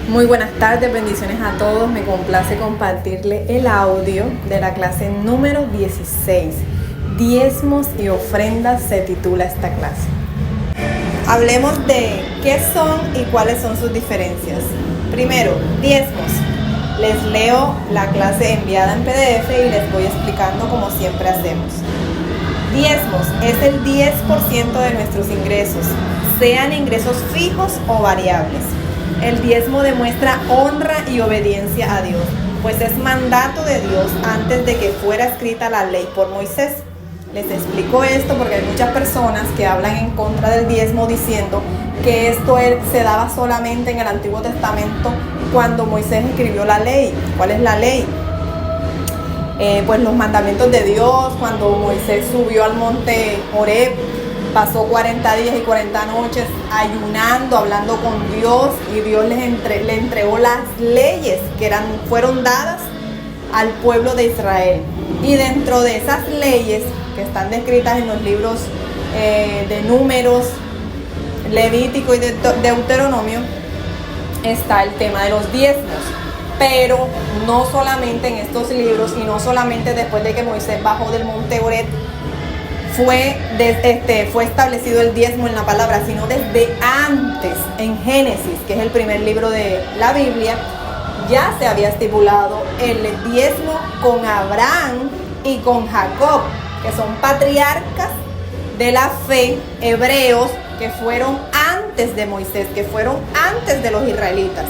Muy buenas tardes, bendiciones a todos. Me complace compartirle el audio de la clase número 16. Diezmos y ofrendas se titula esta clase. Hablemos de qué son y cuáles son sus diferencias. Primero, diezmos. Les leo la clase enviada en PDF y les voy explicando como siempre hacemos. Diezmos es el 10% de nuestros ingresos, sean ingresos fijos o variables. El diezmo demuestra honra y obediencia a Dios, pues es mandato de Dios antes de que fuera escrita la ley por Moisés. Les explico esto porque hay muchas personas que hablan en contra del diezmo diciendo que esto se daba solamente en el Antiguo Testamento cuando Moisés escribió la ley. ¿Cuál es la ley? Pues los mandamientos de Dios. Cuando Moisés subió al monte Horeb, pasó 40 días y 40 noches ayunando, hablando con Dios, y Dios le entregó las leyes que fueron dadas al pueblo de Israel. Y dentro de esas leyes que están descritas en los libros de Números, Levítico y de Deuteronomio, está el tema de los diezmos. Pero no solamente en estos libros y no solamente después de que Moisés bajó del monte Horeb fue establecido el diezmo en la palabra, sino desde antes, en Génesis, que es el primer libro de la Biblia, ya se había estipulado el diezmo con Abraham y con Jacob, que son patriarcas de la fe, hebreos, que fueron antes de Moisés, que fueron antes de los israelitas.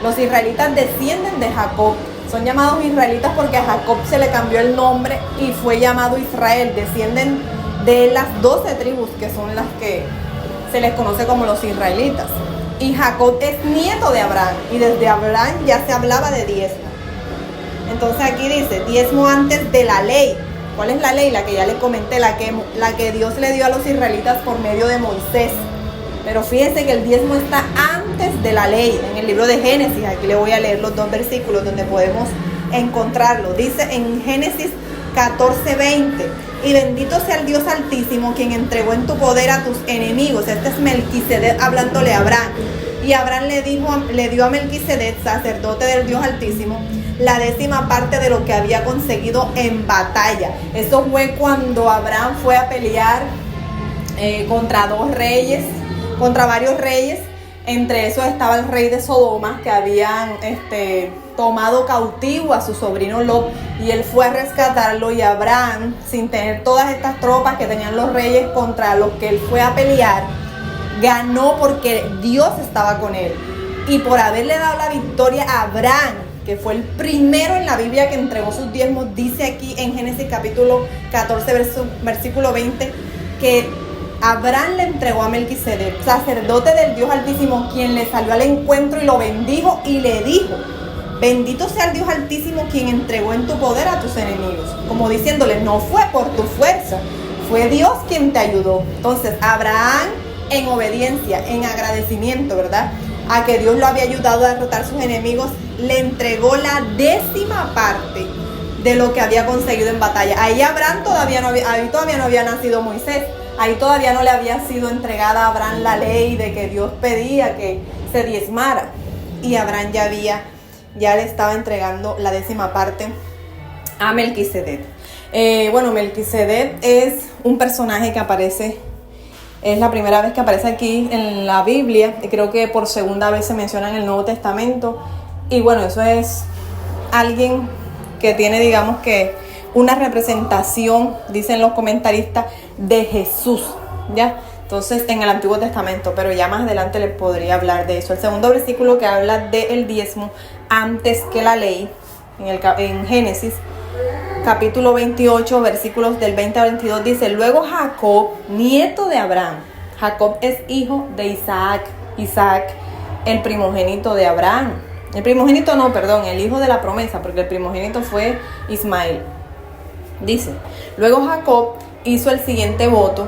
Los israelitas descienden de Jacob. Son llamados israelitas porque a Jacob se le cambió el nombre y fue llamado Israel. Descienden de las 12 tribus que son las que se les conoce como los israelitas. Y Jacob es nieto de Abraham, y desde Abraham ya se hablaba de diezmo. Entonces aquí dice, diezmo antes de la ley. ¿Cuál es la ley? La que ya les comenté, la que Dios le dio a los israelitas por medio de Moisés. Pero fíjense que el diezmo está antes de la ley, en el libro de Génesis. Aquí le voy a leer los dos versículos donde podemos encontrarlo. Dice en Génesis 14:20, y bendito sea el Dios Altísimo, quien entregó en tu poder a tus enemigos. Este es Melquisedec hablándole a Abraham. Y Abraham le dio a Melquisedec, sacerdote del Dios Altísimo, la 10ª parte de lo que había conseguido en batalla. Eso fue cuando Abraham fue a pelear contra varios reyes. Entre esos estaba el rey de Sodoma, que habían tomado cautivo a su sobrino Lot, y él fue a rescatarlo. Y Abraham, sin tener todas estas tropas que tenían los reyes contra los que él fue a pelear, ganó porque Dios estaba con él. Y por haberle dado la victoria a Abraham, que fue el primero en la Biblia que entregó sus diezmos, dice aquí en Génesis capítulo 14, versículo 20, que Abraham le entregó a Melquisedec, sacerdote del Dios Altísimo, quien le salió al encuentro y lo bendijo y le dijo, bendito sea el Dios Altísimo, quien entregó en tu poder a tus enemigos. Como diciéndole, no fue por tu fuerza, fue Dios quien te ayudó. Entonces Abraham, en obediencia, en agradecimiento, ¿verdad?, a que Dios lo había ayudado a derrotar sus enemigos, le entregó la 10ª parte de lo que había conseguido en batalla. Ahí Abraham todavía no había nacido Moisés. Ahí todavía no le había sido entregada a Abraham la ley de que Dios pedía que se diezmara. Y Abraham ya le estaba entregando la 10ª parte a Melquisedec. Melquisedec es un personaje que aparece, es la primera vez que aparece aquí en la Biblia, y creo que por segunda vez se menciona en el Nuevo Testamento. Y bueno, eso es alguien que tiene, digamos que, una representación, dicen los comentaristas, de Jesús, ¿ya? Entonces, en el Antiguo Testamento, pero ya más adelante les podría hablar de eso. El segundo versículo que habla del diezmo antes que la ley, en Génesis, capítulo 28, versículos del 20 al 22, dice, luego Jacob, nieto de Abraham. Jacob es hijo de Isaac, el primogénito de Abraham. El hijo de la promesa, porque el primogénito fue Ismael. Dice, luego Jacob hizo el siguiente voto: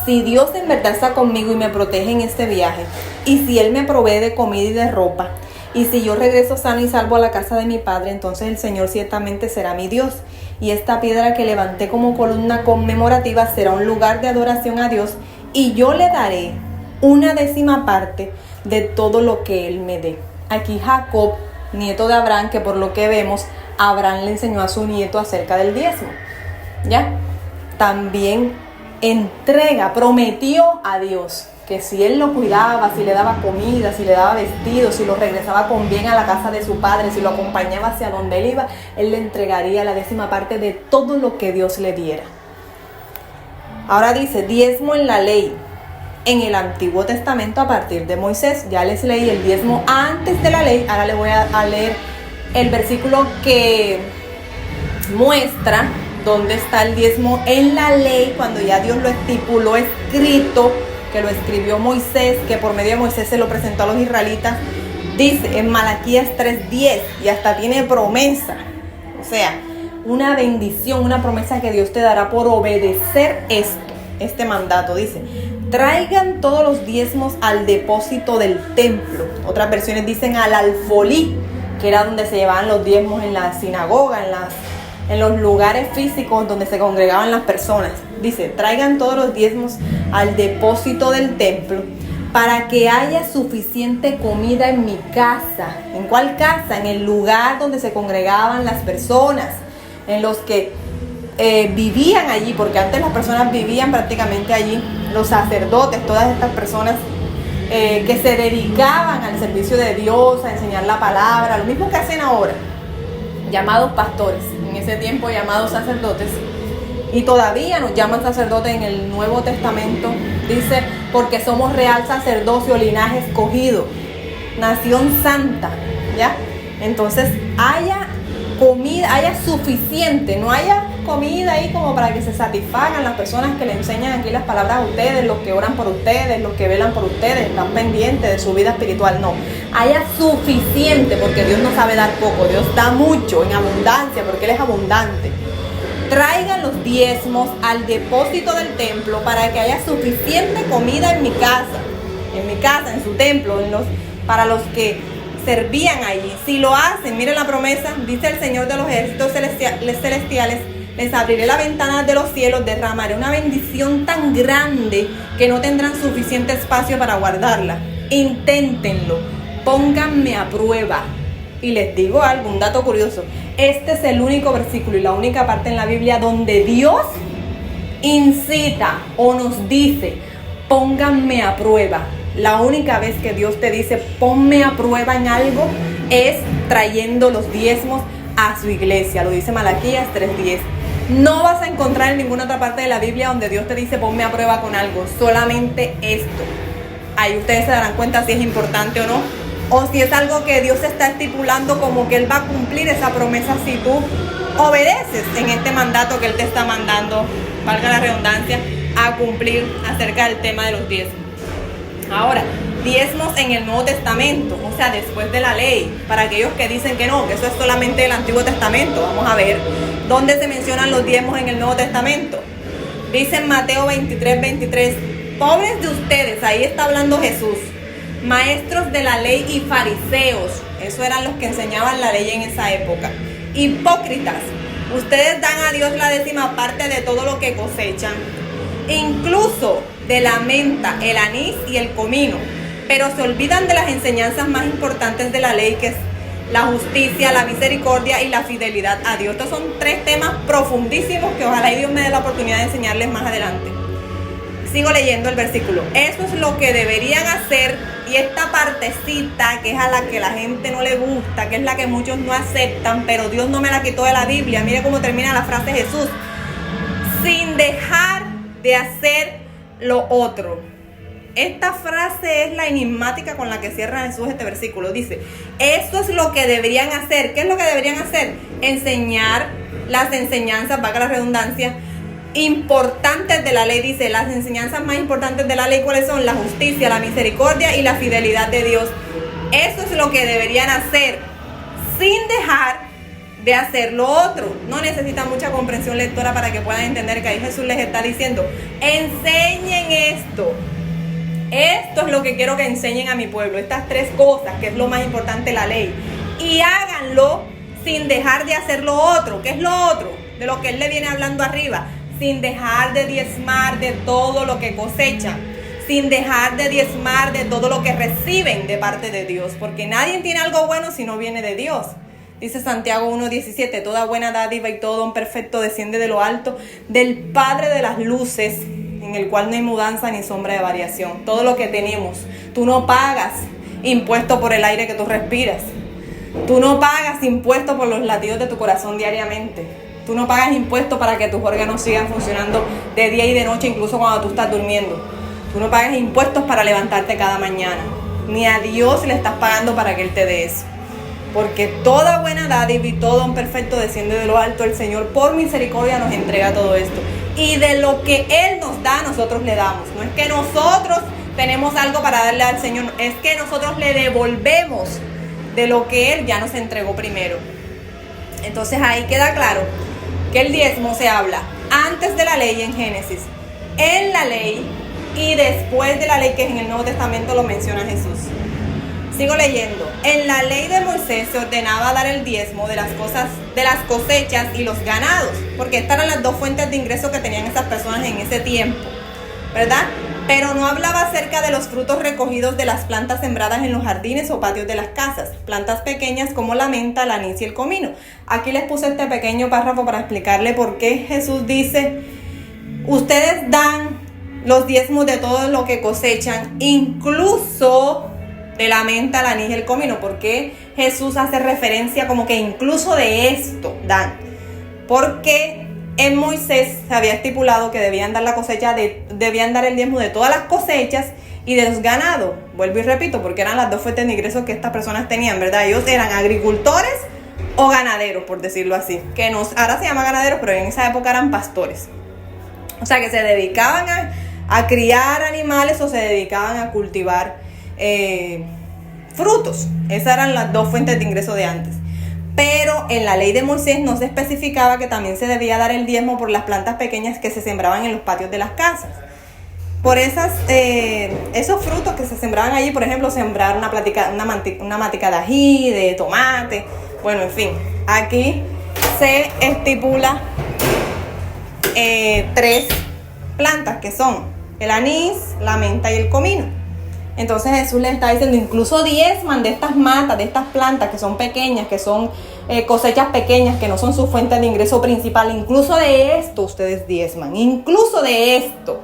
si Dios en verdad está conmigo y me protege en este viaje, y si Él me provee de comida y de ropa, y si yo regreso sano y salvo a la casa de mi padre, entonces el Señor ciertamente será mi Dios, y esta piedra que levanté como columna conmemorativa será un lugar de adoración a Dios, y yo le daré una 10ª parte de todo lo que Él me dé. aquí Jacob, nieto de Abraham, que por lo que vemos, Abraham le enseñó a su nieto acerca del diezmo, ¿ya? También prometió a Dios que si él lo cuidaba, si le daba comida, si le daba vestido, si lo regresaba con bien a la casa de su padre, si lo acompañaba hacia donde él iba, él le entregaría la 10ª parte de todo lo que Dios le diera. Ahora dice, diezmo en la ley, en el Antiguo Testamento a partir de Moisés. Ya les leí el diezmo antes de la ley, ahora les voy a leer el versículo que muestra dónde está el diezmo en la ley, cuando ya Dios lo estipuló escrito, que lo escribió Moisés, que por medio de Moisés se lo presentó a los israelitas. Dice en Malaquías 3:10, y hasta tiene promesa, o sea, una bendición, una promesa que Dios te dará por obedecer este mandato. Dice, traigan todos los diezmos al depósito del templo. Otras versiones dicen al alfolí, que era donde se llevaban los diezmos en la sinagoga, en los lugares físicos donde se congregaban las personas. Dice, traigan todos los diezmos al depósito del templo para que haya suficiente comida en mi casa. ¿En cuál casa? En el lugar donde se congregaban las personas, en los que vivían allí, porque antes las personas vivían prácticamente allí, los sacerdotes, todas estas personas que se dedicaban al servicio de Dios, a enseñar la palabra, lo mismo que hacen ahora, llamados pastores, en ese tiempo llamados sacerdotes, y todavía nos llaman sacerdotes en el Nuevo Testamento. Dice, porque somos real sacerdocio, linaje escogido, nación santa, ¿ya? Entonces haya comida, haya suficiente, no haya comida ahí como para que se satisfagan las personas que le enseñan aquí las palabras a ustedes, los que oran por ustedes, los que velan por ustedes, están pendientes de su vida espiritual. No, haya suficiente, porque Dios no sabe dar poco, Dios da mucho, en abundancia, porque Él es abundante. Traigan los diezmos al depósito del templo para que haya suficiente comida en mi casa, en su templo, para los que servían allí. Si lo hacen, miren la promesa, dice el Señor de los ejércitos celestiales, les abriré la ventana de los cielos, derramaré una bendición tan grande que no tendrán suficiente espacio para guardarla. Inténtenlo, pónganme a prueba. Y les digo algo, un dato curioso, este es el único versículo y la única parte en la Biblia donde Dios incita o nos dice, pónganme a prueba. La única vez que Dios te dice, ponme a prueba en algo, es trayendo los diezmos a su iglesia. Lo dice Malaquías 3:10. No vas a encontrar en ninguna otra parte de la Biblia donde Dios te dice, ponme a prueba con algo. Solamente esto. Ahí ustedes se darán cuenta si es importante o no, o si es algo que Dios está estipulando como que Él va a cumplir esa promesa si tú obedeces en este mandato que Él te está mandando, valga la redundancia, a cumplir acerca del tema de los diezmos. Ahora, diezmos en el Nuevo Testamento, o sea, después de la ley, para aquellos que dicen que no, que eso es solamente el Antiguo Testamento. Vamos a ver dónde se mencionan los diezmos en el Nuevo Testamento. Dice en Mateo 23:23, pobres de ustedes, ahí está hablando Jesús, maestros de la ley y fariseos, eso eran los que enseñaban la ley en esa época, hipócritas, ustedes dan a Dios la 10ª parte de todo lo que cosechan, incluso de la menta, el anís y el comino, pero se olvidan de las enseñanzas más importantes de la ley, que es la justicia, la misericordia y la fidelidad a Dios. Estos son 3 temas profundísimos que ojalá Dios me dé la oportunidad de enseñarles más adelante. Sigo leyendo el versículo. Eso es lo que deberían hacer, y esta partecita que es a la que la gente no le gusta, que es la que muchos no aceptan, pero Dios no me la quitó de la Biblia. Mire cómo termina la frase Jesús: sin dejar de hacer lo otro. Esta frase es la enigmática con la que cierra Jesús este versículo. Dice, eso es lo que deberían hacer. ¿Qué es lo que deberían hacer? Enseñar las enseñanzas, valga la redundancia, importantes de la ley. Dice, las enseñanzas más importantes de la ley, ¿cuáles son? La justicia, la misericordia y la fidelidad de Dios. Eso es lo que deberían hacer, sin dejar de hacer lo otro. No necesitan mucha comprensión lectora para que puedan entender que ahí Jesús les está diciendo, enseñen esto. Esto es lo que quiero que enseñen a mi pueblo, estas 3 cosas, que es lo más importante de la ley, y háganlo sin dejar de hacer lo otro. ¿Qué es lo otro? De lo que Él le viene hablando arriba, sin dejar de diezmar de todo lo que cosechan, sin dejar de diezmar de todo lo que reciben de parte de Dios, porque nadie tiene algo bueno si no viene de Dios. Dice Santiago 1:17, toda buena dádiva y todo don perfecto desciende de lo alto, del Padre de las luces, en el cual no hay mudanza ni sombra de variación. Todo lo que tenemos, tú no pagas impuesto por el aire que tú respiras. Tú no pagas impuestos por los latidos de tu corazón diariamente. Tú no pagas impuestos para que tus órganos sigan funcionando de día y de noche, incluso cuando tú estás durmiendo. Tú no pagas impuestos para levantarte cada mañana. Ni a Dios le estás pagando para que Él te dé eso. Porque toda buena dádiva y todo don perfecto desciende de lo alto. El Señor por misericordia nos entrega todo esto. Y de lo que Él nos da, nosotros le damos. No es que nosotros tenemos algo para darle al Señor, es que nosotros le devolvemos de lo que Él ya nos entregó primero. Entonces ahí queda claro que el diezmo se habla antes de la ley en Génesis, en la ley y después de la ley, que en el Nuevo Testamento lo menciona Jesús. Sigo leyendo. En la ley de Moisés se ordenaba dar el diezmo de las cosechas y los ganados, porque estas eran las dos fuentes de ingreso que tenían esas personas en ese tiempo, ¿verdad? Pero no hablaba acerca de los frutos recogidos de las plantas sembradas en los jardines o patios de las casas, plantas pequeñas como la menta, el anís y el comino. Aquí les puse este pequeño párrafo para explicarle por qué Jesús dice, ustedes dan los diezmos de todo lo que cosechan, incluso de la menta, el anís y el comino. Porque Jesús hace referencia como que incluso de esto dan, porque en Moisés se había estipulado que debían dar debían dar el diezmo de todas las cosechas y de los ganados. Vuelvo y repito, porque eran las dos fuentes de ingresos que estas personas tenían, ¿verdad? Ellos eran agricultores o ganaderos, por decirlo así, ahora se llama ganaderos, pero en esa época eran pastores. O sea, que se dedicaban a criar animales o se dedicaban a cultivar frutos. Esas eran las dos fuentes de ingreso de antes. Pero en la ley de Moisés no se especificaba que también se debía dar el diezmo por las plantas pequeñas que se sembraban en los patios de las casas. Por esos frutos que se sembraban allí, por ejemplo, sembrar una matica de ají, de tomate, bueno, en fin. Aquí se estipula 3 plantas que son el anís, la menta y el comino. Entonces Jesús les está diciendo, incluso diezman de estas matas, de estas plantas que son pequeñas, que son cosechas pequeñas, que no son su fuente de ingreso principal. Incluso de esto ustedes diezman, incluso de esto,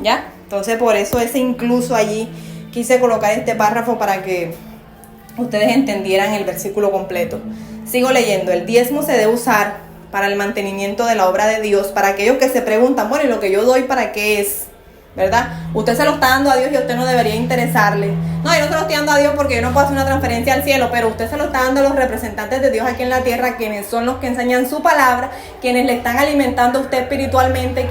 ¿ya? Entonces por eso ese incluso allí quise colocar este párrafo para que ustedes entendieran el versículo completo. Sigo leyendo. El diezmo se debe usar para el mantenimiento de la obra de Dios, para aquellos que se preguntan, bueno, ¿y lo que yo doy para qué es? ¿Verdad? Usted se lo está dando a Dios y a usted no debería interesarle. No, yo no se lo estoy dando a Dios porque yo no puedo hacer una transferencia al cielo, pero usted se lo está dando a los representantes de Dios aquí en la tierra, quienes son los que enseñan su palabra, quienes le están alimentando a usted espiritualmente,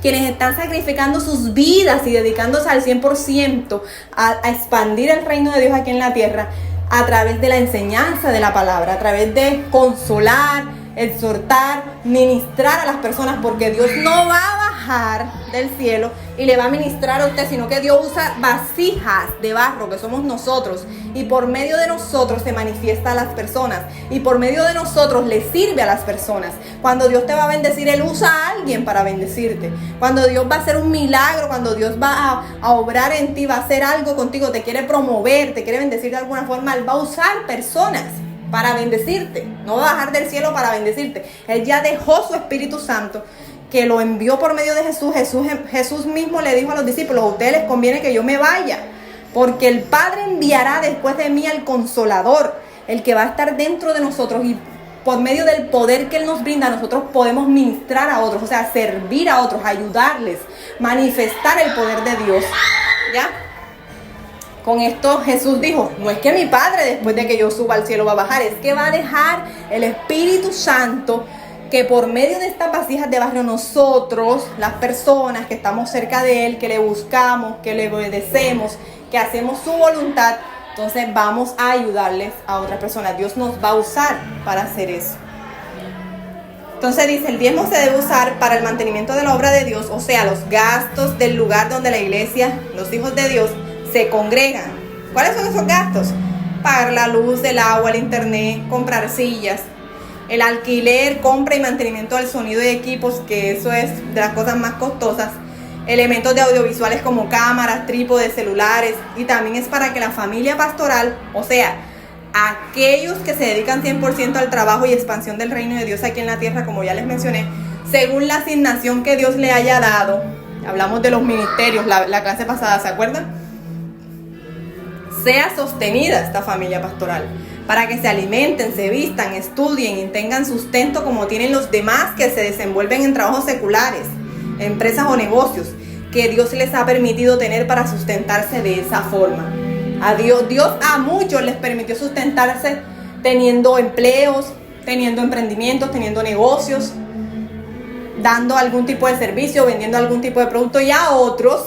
quienes están sacrificando sus vidas y dedicándose al 100% a expandir el reino de Dios aquí en la tierra a través de la enseñanza de la palabra, a través de consolar, exhortar, ministrar a las personas, porque Dios no va a bajar del cielo y le va a ministrar a usted, sino que Dios usa vasijas de barro, que somos nosotros, y por medio de nosotros se manifiesta a las personas, y por medio de nosotros le sirve a las personas. Cuando Dios te va a bendecir, Él usa a alguien para bendecirte. Cuando Dios va a hacer un milagro, cuando Dios va a obrar en ti, va a hacer algo contigo, te quiere promover, te quiere bendecir de alguna forma, Él va a usar personas para bendecirte. No va a bajar del cielo para bendecirte. Él ya dejó su Espíritu Santo, que lo envió por medio de Jesús. Jesús mismo le dijo a los discípulos, a ustedes les conviene que yo me vaya, porque el Padre enviará después de mí al Consolador, el que va a estar dentro de nosotros, y por medio del poder que Él nos brinda, nosotros podemos ministrar a otros, o sea, servir a otros, ayudarles, manifestar el poder de Dios. ¿Ya? Con esto Jesús dijo, no es que mi Padre después de que yo suba al cielo va a bajar, es que va a dejar el Espíritu Santo, que por medio de estas vasijas de barro nosotros, las personas que estamos cerca de Él, que le buscamos, que le obedecemos, que hacemos su voluntad, entonces vamos a ayudarles a otras personas. Dios nos va a usar para hacer eso. Entonces dice, el diezmo se debe usar para el mantenimiento de la obra de Dios, o sea, los gastos del lugar donde la iglesia, los hijos de Dios, se congregan. ¿Cuáles son esos gastos? Pagar la luz, el agua, el internet, comprar sillas, el alquiler, compra y mantenimiento del sonido y equipos, que eso es de las cosas más costosas, elementos de audiovisuales como cámaras, trípodes, celulares, y también es para que la familia pastoral, o sea, aquellos que se dedican 100% al trabajo y expansión del reino de Dios aquí en la tierra, como ya les mencioné, según la asignación que Dios le haya dado. Hablamos de los ministerios, la clase pasada, ¿se acuerdan? Sea sostenida esta familia pastoral, para que se alimenten, se vistan, estudien y tengan sustento como tienen los demás que se desenvuelven en trabajos seculares, empresas o negocios que Dios les ha permitido tener para sustentarse de esa forma. Dios a muchos les permitió sustentarse teniendo empleos, teniendo emprendimientos, teniendo negocios, dando algún tipo de servicio, vendiendo algún tipo de producto, y a otros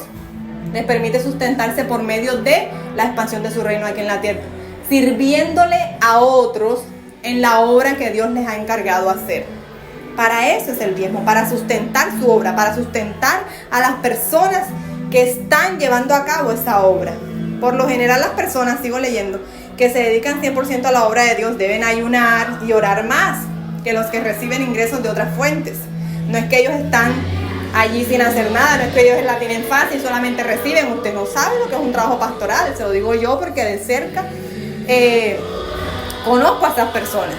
les permite sustentarse por medio de la expansión de su reino aquí en la tierra, sirviéndole a otros en la obra que Dios les ha encargado hacer. Para eso es el diezmo, para sustentar su obra, para sustentar a las personas que están llevando a cabo esa obra. Por lo general las personas, sigo leyendo, que se dedican 100% a la obra de Dios deben ayunar y orar más que los que reciben ingresos de otras fuentes. No es que ellos están allí sin hacer nada, no es que ellos la tienen fácil, solamente reciben. Usted no sabe lo que es un trabajo pastoral, se lo digo yo porque de cerca conozco a esas personas.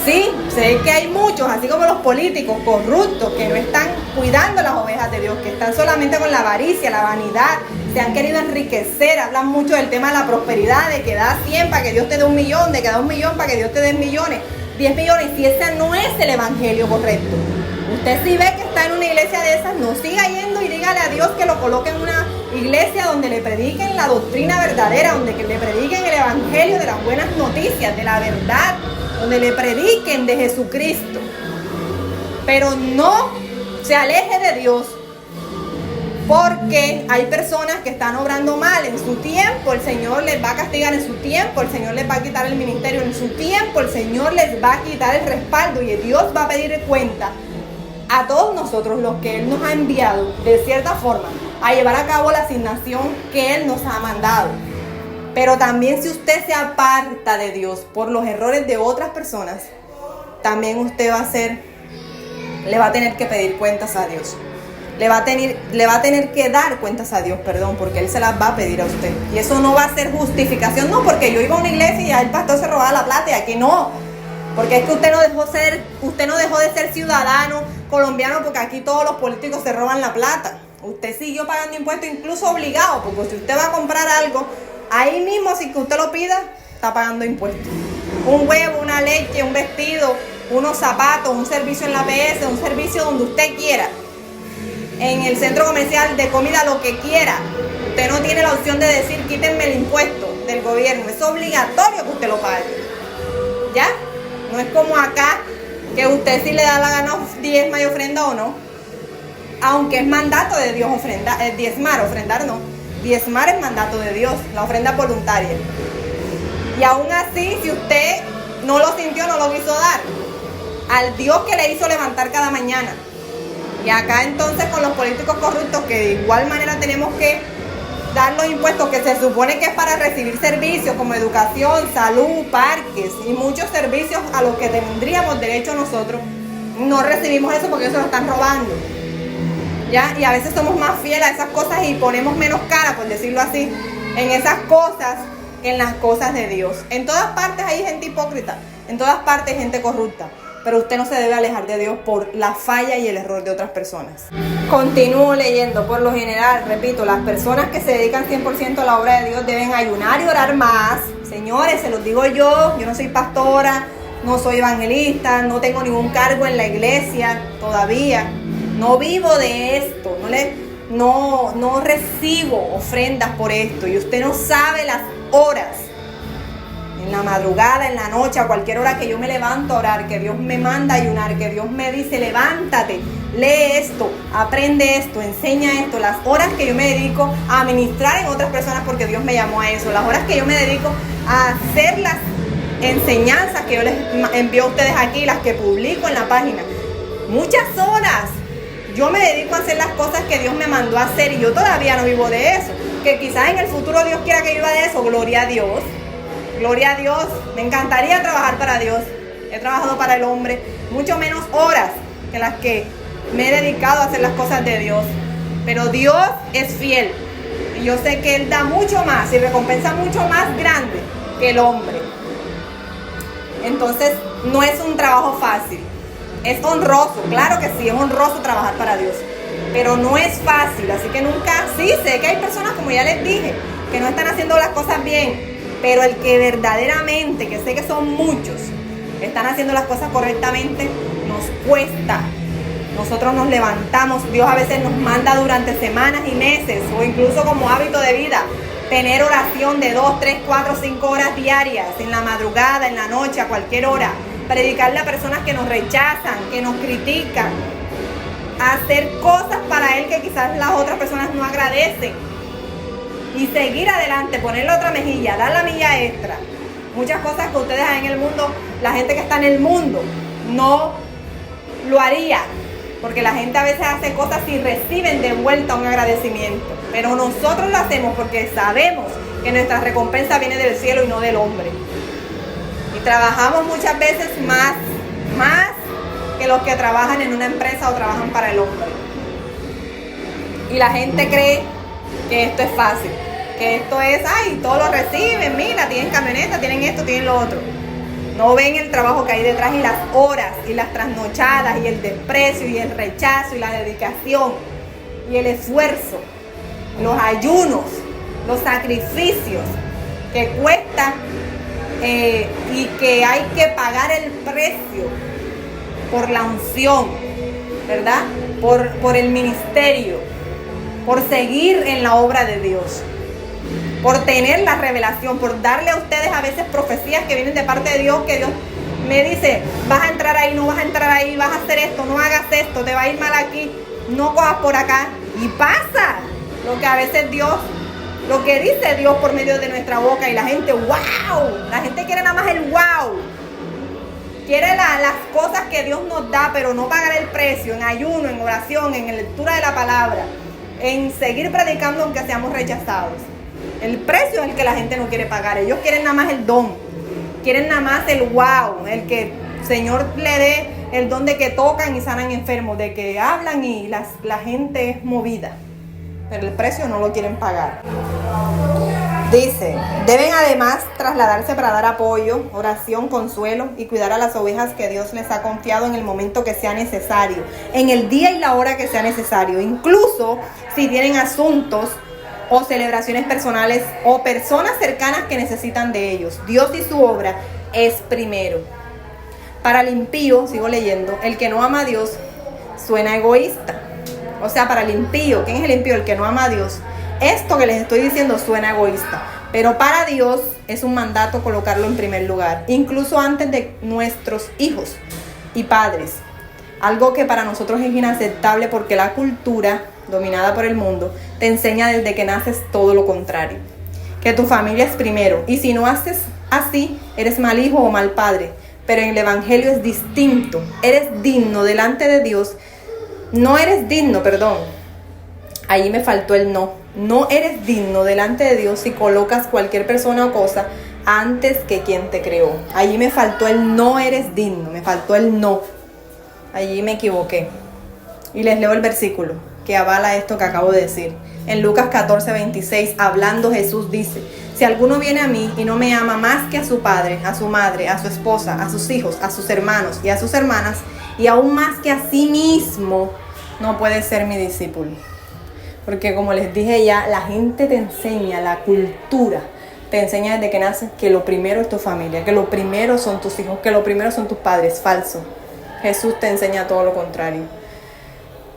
Sí, sé que hay muchos, así como los políticos corruptos, que no están cuidando las ovejas de Dios, que están solamente con la avaricia, la vanidad, se han querido enriquecer, hablan mucho del tema de la prosperidad, de que da 100 para que Dios te dé 1 millón, de que da 1 millón para que Dios te dé millones, 10 millones, si ese no es el evangelio correcto. Usted si ve que está en una iglesia de esas, no siga yendo y dígale a Dios que lo coloque en una iglesia donde le prediquen la doctrina verdadera, donde que le prediquen el evangelio de las buenas noticias, de la verdad, donde le prediquen de Jesucristo. Pero no se aleje de Dios, porque hay personas que están obrando mal. En su tiempo el Señor les va a castigar, en su tiempo el Señor les va a quitar el ministerio, en su tiempo el Señor les va a quitar el respaldo, y Dios va a pedir cuenta a todos nosotros, los que Él nos ha enviado de cierta forma a llevar a cabo la asignación que Él nos ha mandado. Pero también si usted se aparta de Dios por los errores de otras personas, también usted le va a tener que pedir cuentas a Dios. Le va a tener que dar cuentas a Dios, porque Él se las va a pedir a usted. Y eso no va a ser justificación, no, porque yo iba a una iglesia y ya el pastor se robaba la plata y aquí no. Porque es que usted no dejó de ser ciudadano colombiano, porque aquí todos los políticos se roban la plata. Usted siguió pagando impuestos, incluso obligado, porque si usted va a comprar algo, ahí mismo, sin que usted lo pida, está pagando impuestos. Un huevo, una leche, un vestido, unos zapatos, un servicio en la APS, un servicio donde usted quiera. En el centro comercial de comida, lo que quiera. Usted no tiene la opción de decir, quítenme el impuesto del gobierno. Es obligatorio que usted lo pague. ¿Ya? No es como acá, que usted si le da la gana diezma y ofrenda o no. Aunque es mandato de Dios diezmar, ofrendar no. Diezmar es mandato de Dios, la ofrenda voluntaria. Y aún así, si usted no lo sintió, no lo quiso dar al Dios que le hizo levantar cada mañana. Y acá entonces con los políticos corruptos, que de igual manera tenemos que dar los impuestos que se supone que es para recibir servicios como educación, salud, parques y muchos servicios a los que tendríamos derecho nosotros, no recibimos eso porque eso lo están robando. ¿Ya? Y a veces somos más fieles a esas cosas y ponemos menos cara, por decirlo así, en esas cosas que en las cosas de Dios. En todas partes hay gente hipócrita, en todas partes hay gente corrupta, pero usted no se debe alejar de Dios por la falla y el error de otras personas. Continúo leyendo. Por lo general, repito, las personas que se dedican 100% a la obra de Dios deben ayunar y orar más. Señores, se los digo yo no soy pastora, no soy evangelista, no tengo ningún cargo en la iglesia todavía. No vivo de esto, no recibo ofrendas por esto, y usted no sabe las horas, en la madrugada, en la noche, a cualquier hora que yo me levanto a orar, que Dios me manda a ayunar, que Dios me dice, levántate, lee esto, aprende esto, enseña esto, las horas que yo me dedico a ministrar en otras personas porque Dios me llamó a eso, las horas que yo me dedico a hacer las enseñanzas que yo les envío a ustedes aquí, las que publico en la página, muchas horas. Yo me dedico a hacer las cosas que Dios me mandó a hacer y yo todavía no vivo de eso. Que quizás en el futuro Dios quiera que viva de eso. Gloria a Dios. Gloria a Dios. Me encantaría trabajar para Dios. He trabajado para el hombre. Mucho menos horas que las que me he dedicado a hacer las cosas de Dios. pero Dios es fiel. Y yo sé que Él da mucho más y recompensa mucho más grande que el hombre. Entonces, no es un trabajo fácil. Es honroso, claro que sí, es honroso trabajar para Dios. Pero no es fácil, así que nunca, sí, sé que hay personas, como ya les dije, que no están haciendo las cosas bien. Pero el que verdaderamente, que sé que son muchos, están haciendo las cosas correctamente, nos cuesta. Nosotros nos levantamos, Dios a veces nos manda durante semanas y meses, o incluso como hábito de vida, tener oración de 2, 3, 4, 5 horas diarias, en la madrugada, en la noche, a cualquier hora. Predicarle a personas que nos rechazan, que nos critican. Hacer cosas para Él que quizás las otras personas no agradecen. Y seguir adelante, ponerle otra mejilla, dar la milla extra. Muchas cosas que ustedes en el mundo, la gente que está en el mundo, no lo haría. Porque la gente a veces hace cosas y reciben de vuelta un agradecimiento. Pero nosotros lo hacemos porque sabemos que nuestra recompensa viene del cielo y no del hombre. Y trabajamos muchas veces más que los que trabajan en una empresa o trabajan para el hombre. Y la gente cree que esto es fácil. Que esto es, ay, todo lo reciben, mira, tienen camioneta, tienen esto, tienen lo otro. No ven el trabajo que hay detrás y las horas y las trasnochadas y el desprecio y el rechazo y la dedicación y el esfuerzo, los ayunos, los sacrificios que cuesta y que hay que pagar el precio por la unción, ¿verdad? Por el ministerio, por seguir en la obra de Dios. Por tener la revelación, por darle a ustedes a veces profecías que vienen de parte de Dios, que Dios me dice, vas a entrar ahí, no vas a entrar ahí, vas a hacer esto, no hagas esto, te va a ir mal aquí, no cojas por acá. Y pasa lo que a veces Dios, lo que dice Dios por medio de nuestra boca y la gente, wow, la gente quiere nada más el wow. Quiere las cosas que Dios nos da, pero no pagar el precio en ayuno, en oración, en lectura de la palabra, en seguir predicando aunque seamos rechazados. El precio es el que la gente no quiere pagar. Ellos quieren nada más el don. Quieren nada más el wow. El que el Señor le dé el don de que tocan y sanan enfermos. De que hablan y la gente es movida. Pero el precio no lo quieren pagar. Dice, deben además trasladarse para dar apoyo, oración, consuelo y cuidar a las ovejas que Dios les ha confiado en el momento que sea necesario. En el día y la hora que sea necesario. Incluso si tienen asuntos o celebraciones personales o personas cercanas que necesitan de ellos. Dios y su obra es primero. Para el impío, sigo leyendo, el que no ama a Dios suena egoísta. O sea, para el impío, ¿quién es el impío? El que no ama a Dios. Esto que les estoy diciendo suena egoísta, pero para Dios es un mandato colocarlo en primer lugar, incluso antes de nuestros hijos y padres. Algo que para nosotros es inaceptable porque la cultura dominada por el mundo, te enseña desde que naces todo lo contrario. Que tu familia es primero. Y si no haces así, eres mal hijo o mal padre. Pero en el evangelio es distinto. Eres digno delante de Dios. No eres digno, perdón. Allí me faltó el no. No eres digno delante de Dios si colocas cualquier persona o cosa antes que quien te creó. Allí me faltó el no eres digno. Me faltó el no. Allí me equivoqué. Y les leo el versículo que avala esto que acabo de decir. En Lucas 14:26, hablando Jesús dice, si alguno viene a mí y no me ama más que a su padre, a su madre, a su esposa, a sus hijos, a sus hermanos y a sus hermanas, y aún más que a sí mismo, no puede ser mi discípulo. Porque como les dije ya, la gente te enseña, la cultura te enseña desde que naces que lo primero es tu familia, que lo primero son tus hijos, que lo primero son tus padres. Falso. Jesús te enseña todo lo contrario.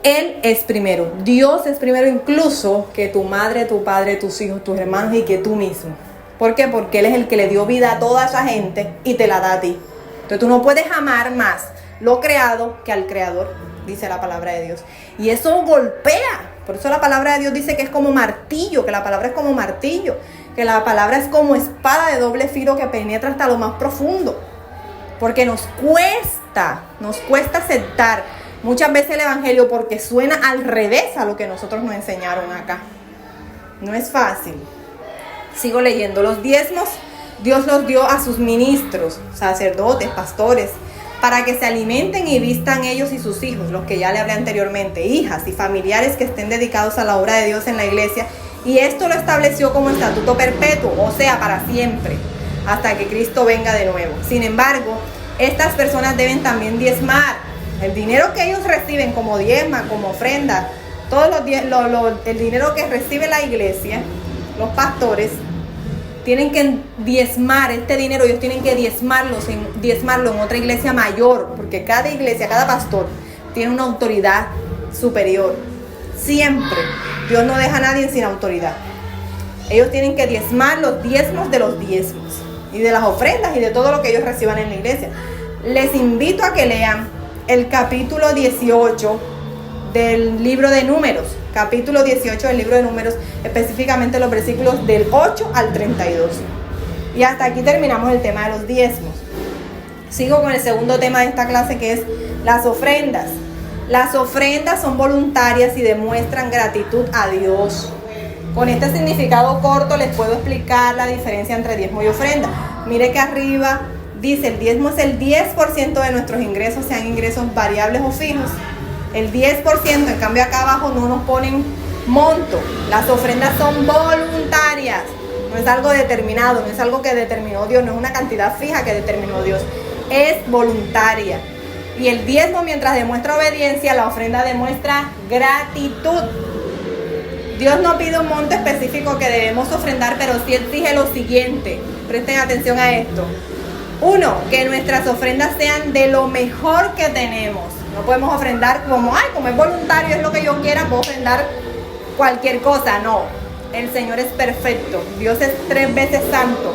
Él es primero, Dios es primero incluso que tu madre, tu padre, tus hijos, tus hermanos y que tú mismo. ¿Por qué? Porque Él es el que le dio vida a toda esa gente y te la da a ti. Entonces tú no puedes amar más lo creado que al creador, dice la palabra de Dios. Y eso golpea. Por eso la palabra de Dios dice que es como martillo, que la palabra es como martillo, que la palabra es como espada de doble filo que penetra hasta lo más profundo. Porque nos cuesta aceptar muchas veces el evangelio porque suena al revés a lo que nosotros nos enseñaron acá. No es fácil. Sigo leyendo. Los diezmos Dios los dio a sus ministros, sacerdotes, pastores, para que se alimenten y vistan ellos y sus hijos, los que ya le hablé anteriormente, hijas y familiares que estén dedicados a la obra de Dios en la iglesia. Y esto lo estableció como estatuto perpetuo, o sea, para siempre, hasta que Cristo venga de nuevo. Sin embargo, estas personas deben también diezmar. El dinero que ellos reciben como diezma, como ofrenda, el dinero que recibe la iglesia, los pastores, tienen que diezmar este dinero. Ellos tienen que diezmarlo en otra iglesia mayor, porque cada iglesia, cada pastor tiene una autoridad superior. Siempre. Dios no deja a nadie sin autoridad. Ellos tienen que diezmar los diezmos de los diezmos y de las ofrendas y de todo lo que ellos reciban en la iglesia. Les invito a que lean el capítulo 18 del libro de Números. Capítulo 18 del libro de Números, específicamente los versículos del 8 al 32. Y hasta aquí terminamos el tema de los diezmos. Sigo con el segundo tema de esta clase, que es las ofrendas. Las ofrendas son voluntarias y demuestran gratitud a Dios. Con este significado corto les puedo explicar la diferencia entre diezmo y ofrenda. Mire que arriba dice, el diezmo es el 10% de nuestros ingresos, sean ingresos variables o fijos. El 10%, en cambio acá abajo no nos ponen monto. Las ofrendas son voluntarias, no es algo determinado, no es algo que determinó Dios, no es una cantidad fija que determinó Dios, es voluntaria. Y el diezmo, mientras demuestra obediencia, la ofrenda demuestra gratitud. Dios no pide un monto específico que debemos ofrendar, pero sí exige lo siguiente. Presten atención a esto. 1, que nuestras ofrendas sean de lo mejor que tenemos. No podemos ofrendar como es voluntario, es lo que yo quiera, puedo ofrendar cualquier cosa. No, el Señor es perfecto. Dios es 3 veces santo.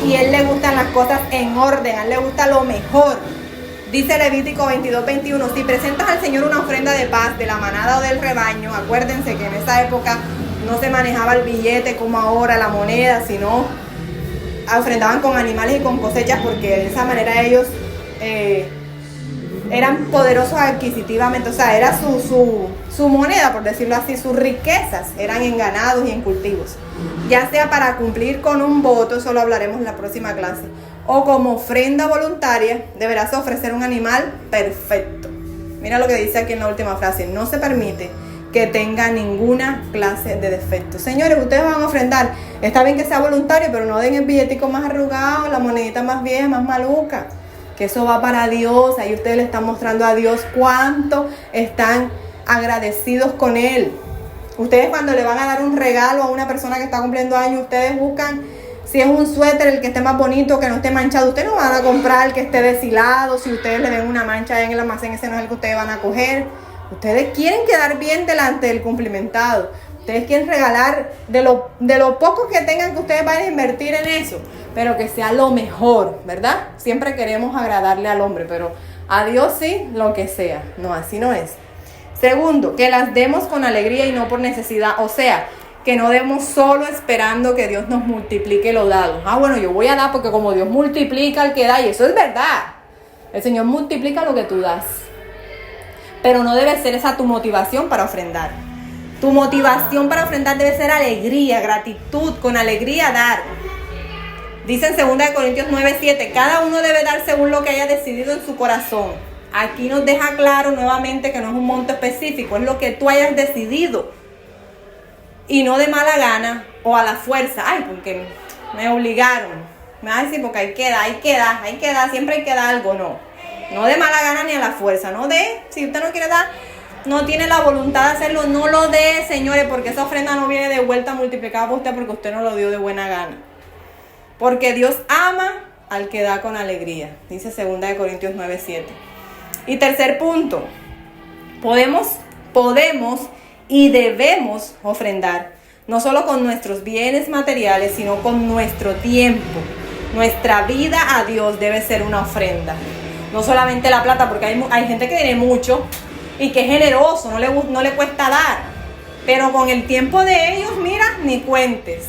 Y Él le gustan las cosas en orden, a Él le gusta lo mejor. Dice Levítico 22:21, si presentas al Señor una ofrenda de paz de la manada o del rebaño, acuérdense que en esa época no se manejaba el billete como ahora, la moneda, sino ofrendaban con animales y con cosechas, porque de esa manera ellos eran poderosos adquisitivamente, o sea, era su moneda, por decirlo así, sus riquezas eran en ganados y en cultivos. Ya sea para cumplir con un voto, eso lo hablaremos en la próxima clase, o como ofrenda voluntaria, deberás ofrecer un animal perfecto. Mira lo que dice aquí en la última frase, no se permite que tenga ninguna clase de defecto. Señores, ustedes van a ofrendar, está bien que sea voluntario, pero no den el billetico más arrugado, la monedita más vieja, más maluca, que eso va para Dios. Ahí ustedes le están mostrando a Dios cuánto están agradecidos con Él. Ustedes, cuando le van a dar un regalo a una persona que está cumpliendo años, ustedes buscan, si es un suéter, el que esté más bonito, que no esté manchado. Ustedes no van a comprar el que esté deshilado. Si ustedes le ven una mancha en el almacén, ese no es el que ustedes van a coger. Ustedes quieren quedar bien delante del cumplimentado. Ustedes quieren regalar de lo poco que tengan, que ustedes vayan a invertir en eso, pero que sea lo mejor, ¿verdad? Siempre queremos agradarle al hombre, pero a Dios sí, lo que sea. No, así no es. Segundo, que las demos con alegría y no por necesidad. O sea, que no demos solo esperando que Dios nos multiplique lo dado. Bueno, yo voy a dar porque como Dios multiplica al que da, y eso es verdad. El Señor multiplica lo que tú das. Pero no debe ser esa tu motivación para ofrendar. Tu motivación para ofrendar debe ser alegría, gratitud, con alegría dar. Dice en 2 Corintios 9:7, cada uno debe dar según lo que haya decidido en su corazón. Aquí nos deja claro nuevamente que no es un monto específico, es lo que tú hayas decidido. Y no de mala gana o a la fuerza. Porque me obligaron. Me va a decir, porque hay que dar, siempre hay que dar algo. No de mala gana ni a la fuerza. Si usted no quiere dar, no tiene la voluntad de hacerlo, no lo dé, señores, porque esa ofrenda no viene de vuelta multiplicada por usted porque usted no lo dio de buena gana. Porque Dios ama al que da con alegría. Dice 2 Corintios 9:7. Y tercer punto, podemos y debemos ofrendar, no solo con nuestros bienes materiales, sino con nuestro tiempo. Nuestra vida a Dios debe ser una ofrenda. No solamente la plata, porque hay gente que tiene mucho y que es generoso, no le cuesta dar. Pero con el tiempo de ellos, mira, ni cuentes.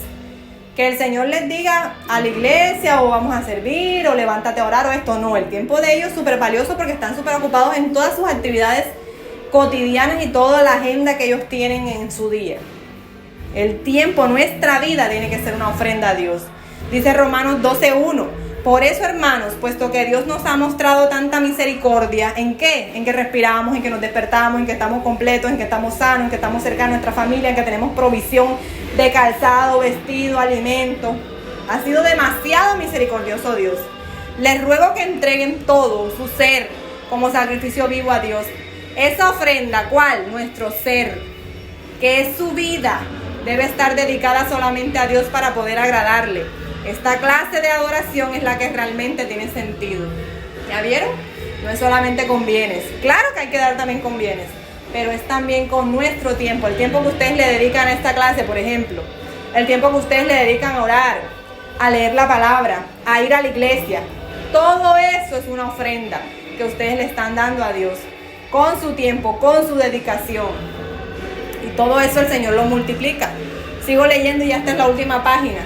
Que el Señor les diga a la iglesia, o vamos a servir, o levántate a orar, o esto no. El tiempo de ellos es súper valioso porque están súper ocupados en todas sus actividades cotidianas y toda la agenda que ellos tienen en su día. El tiempo, nuestra vida, tiene que ser una ofrenda a Dios. Dice Romanos 12:1, Por eso, hermanos, puesto que Dios nos ha mostrado tanta misericordia, ¿en qué? En que respiramos, en que nos despertamos, en que estamos completos, en que estamos sanos, en que estamos cerca de nuestra familia, en que tenemos provisión de calzado, vestido, alimento. Ha sido demasiado misericordioso Dios. Les ruego que entreguen todo su ser como sacrificio vivo a Dios. Esa ofrenda, ¿cuál? Nuestro ser, que es su vida, debe estar dedicada solamente a Dios para poder agradarle. Esta clase de adoración es la que realmente tiene sentido. ¿Ya vieron? No es solamente con bienes. Claro que hay que dar también con bienes, pero es también con nuestro tiempo. El tiempo que ustedes le dedican a esta clase, por ejemplo. El tiempo que ustedes le dedican a orar, a leer la palabra, a ir a la iglesia. Todo eso es una ofrenda que ustedes le están dando a Dios. Con su tiempo, con su dedicación. Y todo eso el Señor lo multiplica. Sigo leyendo y ya esta es la última página.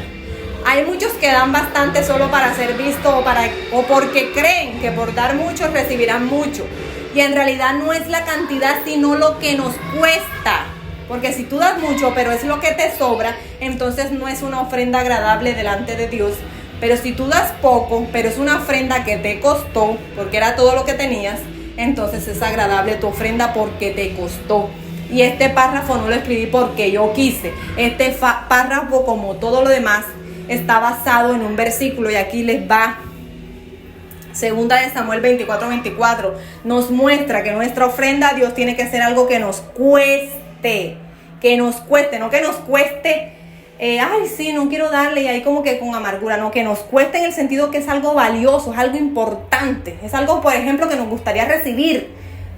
Hay muchos que dan bastante solo para ser visto o porque creen que por dar mucho recibirán mucho. Y en realidad no es la cantidad, sino lo que nos cuesta. Porque si tú das mucho, pero es lo que te sobra, entonces no es una ofrenda agradable delante de Dios. Pero si tú das poco, pero es una ofrenda que te costó, porque era todo lo que tenías, entonces es agradable tu ofrenda porque te costó. Y este párrafo no lo escribí porque yo quise. Este párrafo, como todo lo demás, está basado en un versículo y aquí les va. Segunda de Samuel 24:24 nos muestra que nuestra ofrenda a Dios tiene que ser algo que nos cueste. Que nos cueste, no que nos cueste, ay sí, no quiero darle y ahí como que con amargura. No, que nos cueste en el sentido que es algo valioso, es algo importante. Es algo, por ejemplo, que nos gustaría recibir.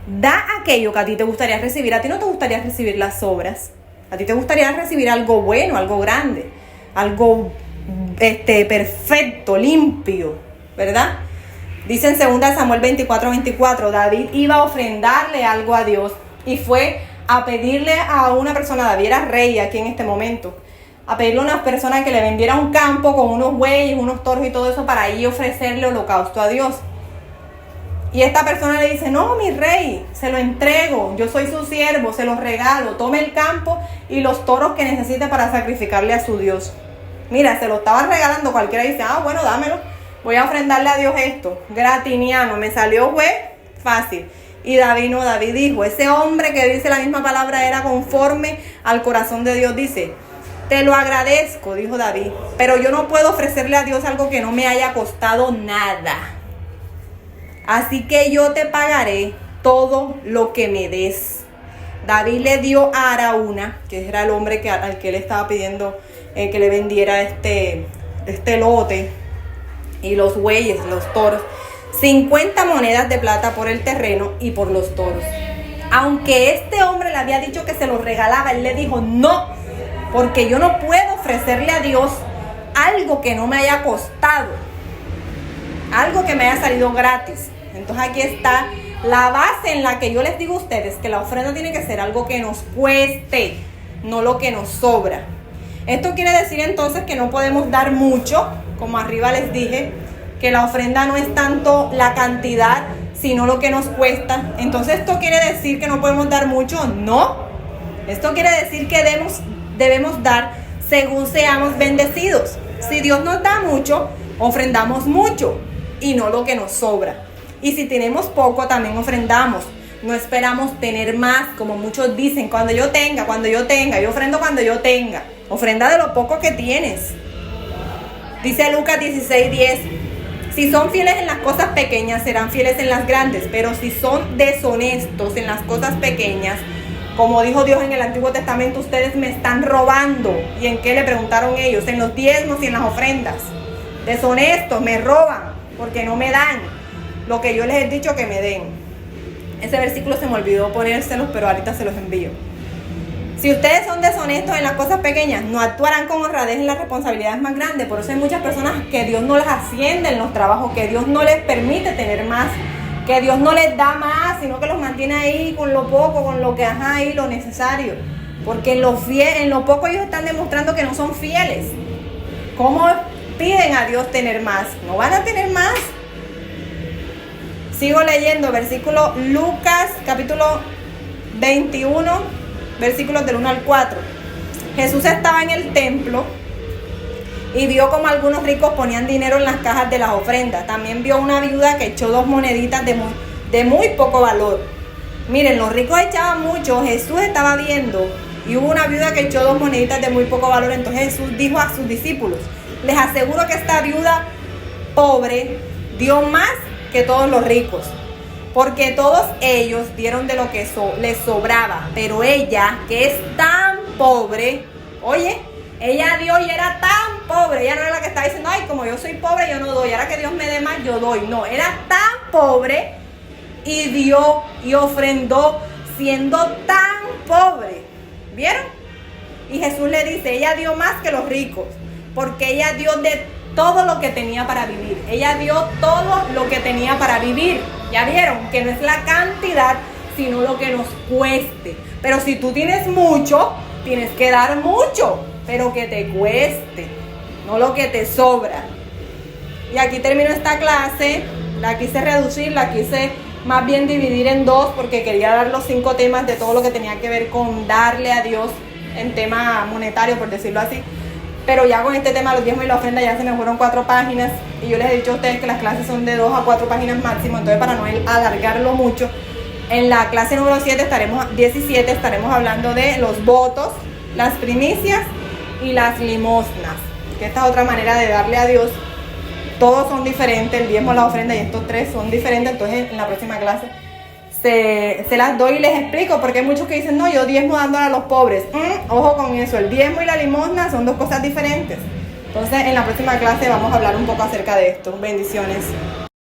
Da aquello que a ti te gustaría recibir. A ti no te gustaría recibir las sobras. A ti te gustaría recibir algo bueno, algo grande, algo perfecto, limpio, ¿verdad? Dice en 2 Samuel 24:24, David iba a ofrendarle algo a Dios y fue a pedirle a una persona, David era rey aquí en este momento, a pedirle a una persona que le vendiera un campo con unos bueyes, unos toros y todo eso para ahí ofrecerle holocausto a Dios. Y esta persona le dice, no, mi rey, se lo entrego, yo soy su siervo, se los regalo, tome el campo y los toros que necesite para sacrificarle a su Dios. Mira, se lo estaban regalando, cualquiera dice, bueno, dámelo, voy a ofrendarle a Dios esto, gratiniano, me salió fácil. Y David no, David dijo, ese hombre que dice la misma palabra era conforme al corazón de Dios, dice, te lo agradezco, dijo David, pero yo no puedo ofrecerle a Dios algo que no me haya costado nada. Así que yo te pagaré todo lo que me des. David le dio a Araúna, que era el hombre al que él estaba pidiendo que le vendiera este lote y los bueyes, los toros, 50 monedas de plata por el terreno y por los toros. Aunque este hombre le había dicho que se los regalaba, él le dijo no, porque yo no puedo ofrecerle a Dios algo que no me haya costado, algo que me haya salido gratis. Entonces aquí está la base en la que yo les digo a ustedes que la ofrenda tiene que ser algo que nos cueste, no lo que nos sobra. Esto quiere decir entonces que no podemos dar mucho, como arriba les dije, que la ofrenda no es tanto la cantidad, sino lo que nos cuesta. Entonces, ¿esto quiere decir que no podemos dar mucho? No. Esto quiere decir que debemos dar según seamos bendecidos. Si Dios nos da mucho, ofrendamos mucho y no lo que nos sobra. Y si tenemos poco, también ofrendamos. No esperamos tener más, como muchos dicen, cuando yo tenga, yo ofrendo cuando yo tenga. Ofrenda de lo poco que tienes. Dice Lucas 16:10, si son fieles en las cosas pequeñas, serán fieles en las grandes, pero si son deshonestos en las cosas pequeñas, como dijo Dios en el Antiguo Testamento, ustedes me están robando. ¿Y en qué le preguntaron ellos? En los diezmos y en las ofrendas. Deshonestos, me roban, porque no me dan lo que yo les he dicho que me den. Ese versículo se me olvidó ponérselos, pero ahorita se los envío. Si ustedes son deshonestos en las cosas pequeñas, no actuarán con honradez en las responsabilidades más grandes. Por eso hay muchas personas que Dios no las asciende en los trabajos, que Dios no les permite tener más, que Dios no les da más, sino que los mantiene ahí con lo poco, con lo que ahí lo necesario. Porque en lo poco ellos están demostrando que no son fieles. ¿Cómo piden a Dios tener más? No van a tener más. Sigo leyendo, versículo Lucas, capítulo 21, versículos del 1 al 4. Jesús estaba en el templo y vio como algunos ricos ponían dinero en las cajas de las ofrendas. También vio una viuda que echó 2 moneditas de muy poco valor. Miren, los ricos echaban mucho, Jesús estaba viendo y hubo una viuda que echó 2 moneditas de muy poco valor. Entonces Jesús dijo a sus discípulos: les aseguro que esta viuda pobre dio más que todos los ricos, porque todos ellos dieron de lo que les sobraba, pero ella, que es tan pobre, oye, ella dio y era tan pobre. Ella no era la que estaba diciendo: ay, como yo soy pobre yo no doy, ahora que Dios me dé más yo doy. No, era tan pobre y dio y ofrendó siendo tan pobre. ¿Vieron? Y Jesús le dice: ella dio más que los ricos, porque ella dio de todo lo que tenía para vivir. Ella dio todo lo que tenía para vivir. Ya vieron que no es la cantidad, sino lo que nos cueste. Pero si tú tienes mucho, tienes que dar mucho, pero que te cueste, no lo que te sobra. Y aquí termino esta clase. La quise reducir, la quise más bien dividir en 2, porque quería dar los 5 temas de todo lo que tenía que ver con darle a Dios en tema monetario, por decirlo así. Pero ya con este tema, los diezmos y la ofrenda, ya se me fueron 4 páginas. Y yo les he dicho a ustedes que las clases son de 2 a 4 páginas máximo. Entonces, para no alargarlo mucho, en la clase número 17 estaremos hablando de los votos, las primicias y las limosnas. Que esta es otra manera de darle a Dios. Todos son diferentes, el diezmo, la ofrenda y estos 3 son diferentes. Entonces, en la próxima clase se las doy y les explico, porque hay muchos que dicen: no, yo diezmo dándole a los pobres. Ojo con eso, el diezmo y la limosna son 2 cosas diferentes. Entonces en la próxima clase vamos a hablar un poco acerca de esto. Bendiciones.